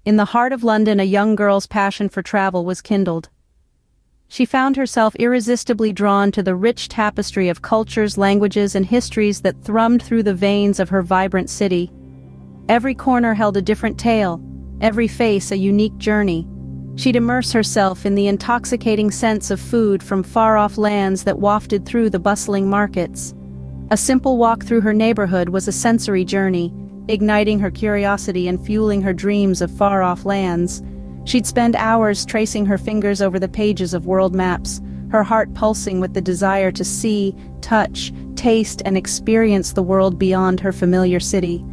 In the heart of London, a young girl's passion for travel was kindled. She found herself irresistibly drawn to the rich tapestry of cultures, languages, and histories that thrummed through the veins of her vibrant city. Every corner held a different tale, every face a unique journey. She'd immerse herself in the intoxicating scents of food from far-off lands that wafted through the bustling markets. A simple walk through her neighborhood was a sensory journey, igniting her curiosity and fueling her dreams of far-off lands. She'd spend hours tracing her fingers over the pages of world maps, her heart pulsing with the desire to see, touch, taste, and experience the world beyond her familiar city.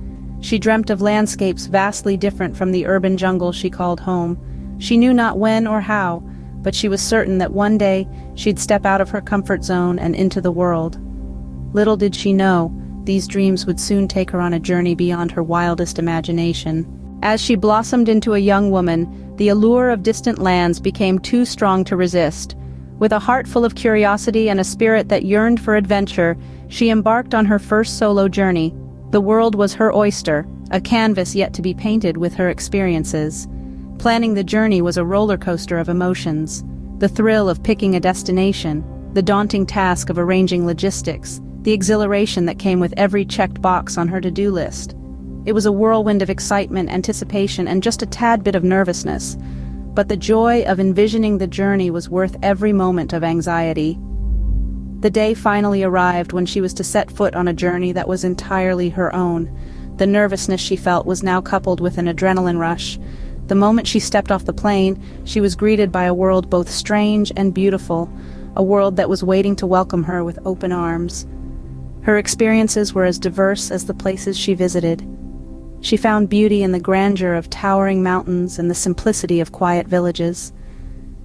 She dreamt of landscapes vastly different from the urban jungle she called home. She knew not when or how, but she was certain that one day she'd step out of her comfort zone and into the world. Little did she know, these dreams would soon take her on a journey beyond her wildest imagination. As she blossomed into a young woman, the allure of distant lands became too strong to resist. With a heart full of curiosity and a spirit that yearned for adventure, she embarked on her first solo journey. The world was her oyster, a canvas yet to be painted with her experiences. Planning the journey was a roller coaster of emotions. The thrill of picking a destination, the daunting task of arranging logistics, the exhilaration that came with every checked box on her to-do list. It was a whirlwind of excitement, anticipation, and just a tad bit of nervousness. But the joy of envisioning the journey was worth every moment of anxiety. The day finally arrived when she was to set foot on a journey that was entirely her own. The nervousness she felt was now coupled with an adrenaline rush. The moment she stepped off the plane, she was greeted by a world both strange and beautiful, a world that was waiting to welcome her with open arms. Her experiences were as diverse as the places she visited. She found beauty in the grandeur of towering mountains and the simplicity of quiet villages.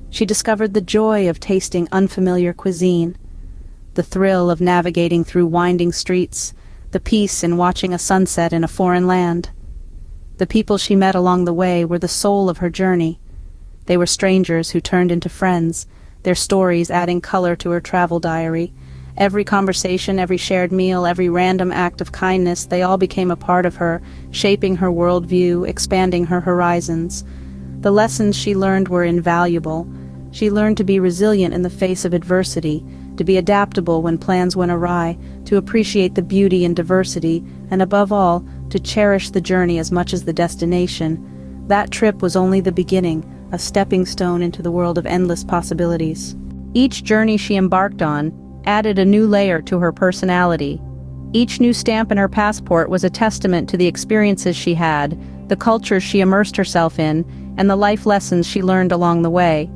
She discovered the joy of tasting unfamiliar cuisine, the thrill of navigating through winding streets, the peace in watching a sunset in a foreign land. The people she met along the way were the soul of her journey. They were strangers who turned into friends, their stories adding color to her travel diary. Every conversation, every shared meal, every random act of kindness, they all became a part of her, shaping her worldview, expanding her horizons. The lessons she learned were invaluable. She learned to be resilient in the face of adversity, to be adaptable when plans went awry, to appreciate the beauty and diversity, and above all, to cherish the journey as much as the destination. That trip was only the beginning, a stepping stone into the world of endless possibilities. Each journey she embarked on added a new layer to her personality. Each new stamp in her passport was a testament to the experiences she had, the cultures she immersed herself in, and the life lessons she learned along the way.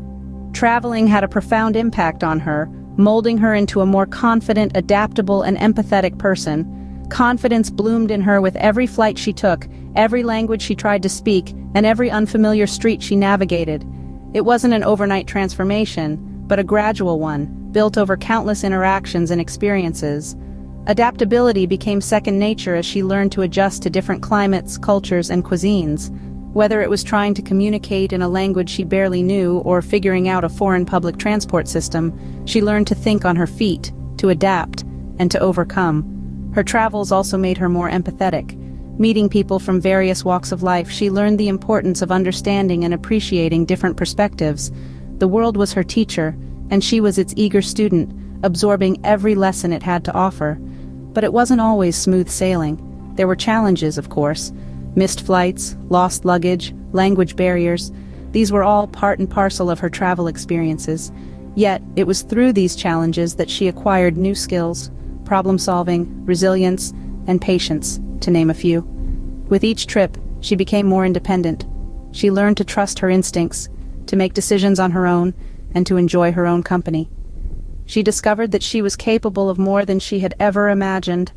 Traveling had a profound impact on her, molding her into a more confident, adaptable, and empathetic person. Confidence bloomed in her with every flight she took, every language she tried to speak, and every unfamiliar street she navigated. It wasn't an overnight transformation, but a gradual one, built over countless interactions and experiences. Adaptability became second nature as she learned to adjust to different climates, cultures, and cuisines. Whether it was trying to communicate in a language she barely knew or figuring out a foreign public transport system, she learned to think on her feet, to adapt, and to overcome. Her travels also made her more empathetic. Meeting people from various walks of life, she learned the importance of understanding and appreciating different perspectives. The world was her teacher, and she was its eager student, absorbing every lesson it had to offer. But it wasn't always smooth sailing. There were challenges, of course. Missed flights, lost luggage, language barriers. These were all part and parcel of her travel experiences. Yet, it was through these challenges that she acquired new skills, problem-solving, resilience, and patience, to name a few. With each trip, she became more independent. She learned to trust her instincts, to make decisions on her own, and to enjoy her own company. She discovered that she was capable of more than she had ever imagined.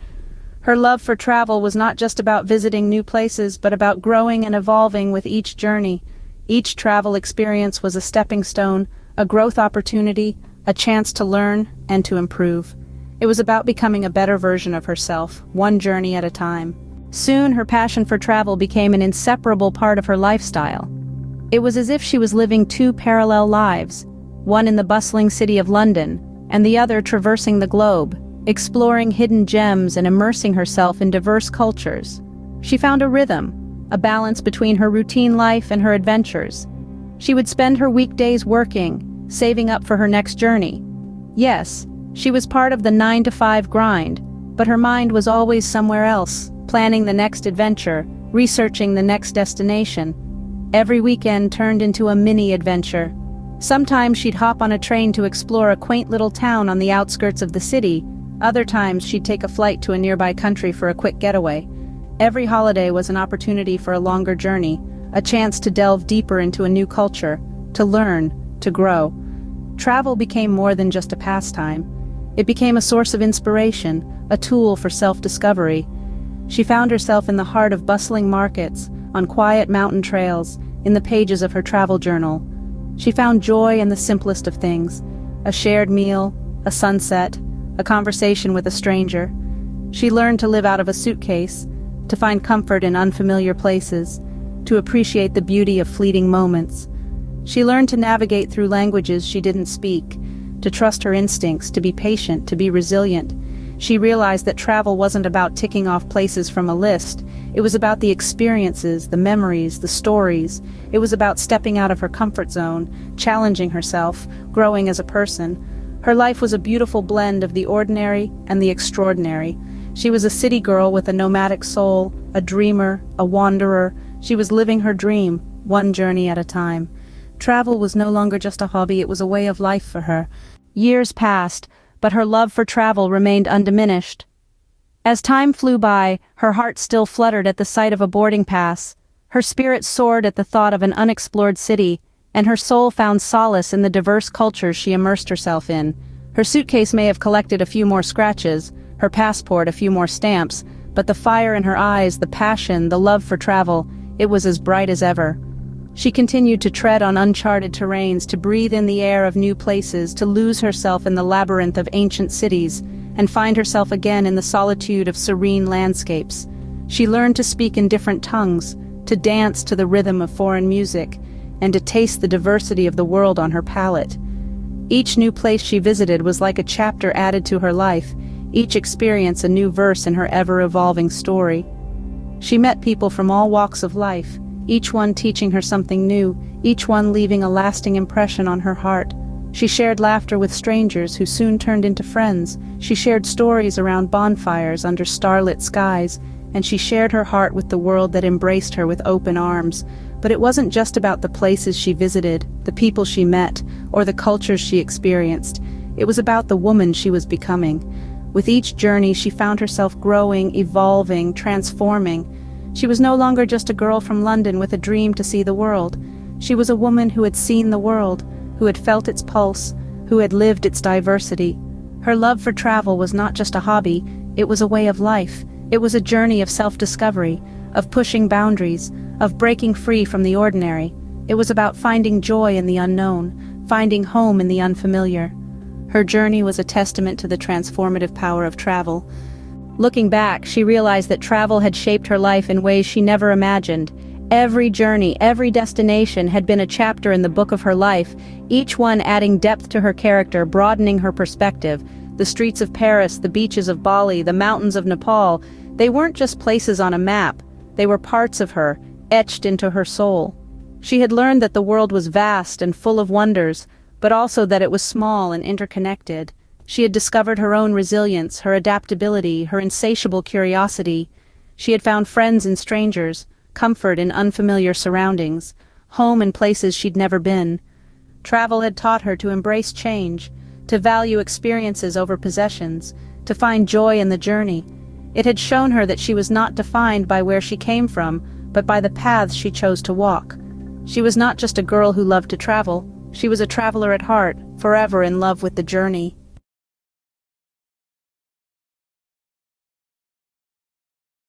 Her love for travel was not just about visiting new places, but about growing and evolving with each journey. Each travel experience was a stepping stone, a growth opportunity, a chance to learn and to improve. It was about becoming a better version of herself, one journey at a time. Soon, her passion for travel became an inseparable part of her lifestyle. It was as if she was living two parallel lives, one in the bustling city of London, and the other traversing the globe, exploring hidden gems and immersing herself in diverse cultures. She found a rhythm, a balance between her routine life and her adventures. She would spend her weekdays working, saving up for her next journey. Yes, she was part of the 9-to-5 grind, but her mind was always somewhere else, planning the next adventure, researching the next destination. Every weekend turned into a mini-adventure. Sometimes she'd hop on a train to explore a quaint little town on the outskirts of the city. Other times she'd take a flight to a nearby country for a quick getaway. Every holiday was an opportunity for a longer journey, a chance to delve deeper into a new culture, to learn, to grow. Travel became more than just a pastime. It became a source of inspiration, a tool for self-discovery. She found herself in the heart of bustling markets, on quiet mountain trails, in the pages of her travel journal. She found joy in the simplest of things: a shared meal, a sunset, a conversation with a stranger. She learned to live out of a suitcase, to find comfort in unfamiliar places, to appreciate the beauty of fleeting moments. She learned to navigate through languages she didn't speak, to trust her instincts, to be patient, to be resilient. She realized that travel wasn't about ticking off places from a list. It was about the experiences, the memories, the stories. It was about stepping out of her comfort zone, challenging herself, growing as a person. Her life was a beautiful blend of the ordinary and the extraordinary. She was a city girl with a nomadic soul, a dreamer, a wanderer. She was living her dream, one journey at a time. Travel was no longer just a hobby, it was a way of life for her. Years passed, but her love for travel remained undiminished. As time flew by, her heart still fluttered at the sight of a boarding pass. Her spirit soared at the thought of an unexplored city, and her soul found solace in the diverse cultures she immersed herself in. Her suitcase may have collected a few more scratches, her passport a few more stamps, but the fire in her eyes, the passion, the love for travel, it was as bright as ever. She continued to tread on uncharted terrains, to breathe in the air of new places, to lose herself in the labyrinth of ancient cities, and find herself again in the solitude of serene landscapes. She learned to speak in different tongues, to dance to the rhythm of foreign music, and to taste the diversity of the world on her palate. Each new place she visited was like a chapter added to her life, each experience a new verse in her ever-evolving story. She met people from all walks of life, each one teaching her something new, each one leaving a lasting impression on her heart. She shared laughter with strangers who soon turned into friends. She shared stories around bonfires under starlit skies, and she shared her heart with the world that embraced her with open arms. But it wasn't just about the places she visited, the people she met, or the cultures she experienced. It was about the woman she was becoming. With each journey, she found herself growing, evolving, transforming. She was no longer just a girl from London with a dream to see the world. She was a woman who had seen the world, who had felt its pulse, who had lived its diversity. Her love for travel was not just a hobby, it was a way of life. It was a journey of self-discovery, of pushing boundaries, of breaking free from the ordinary. It was about finding joy in the unknown, finding home in the unfamiliar. Her journey was a testament to the transformative power of travel. Looking back, she realized that travel had shaped her life in ways she never imagined. Every journey, every destination had been a chapter in the book of her life, each one adding depth to her character, broadening her perspective. The streets of Paris, the beaches of Bali, the mountains of Nepal, they weren't just places on a map, they were parts of her, etched into her soul. She had learned that the world was vast and full of wonders, but also that it was small and interconnected. She had discovered her own resilience, her adaptability, her insatiable curiosity. She had found friends in strangers, comfort in unfamiliar surroundings, home in places she'd never been. Travel had taught her to embrace change, to value experiences over possessions, to find joy in the journey. It had shown her that she was not defined by where she came from, but by the paths she chose to walk. She was not just a girl who loved to travel, she was a traveler at heart, forever in love with the journey.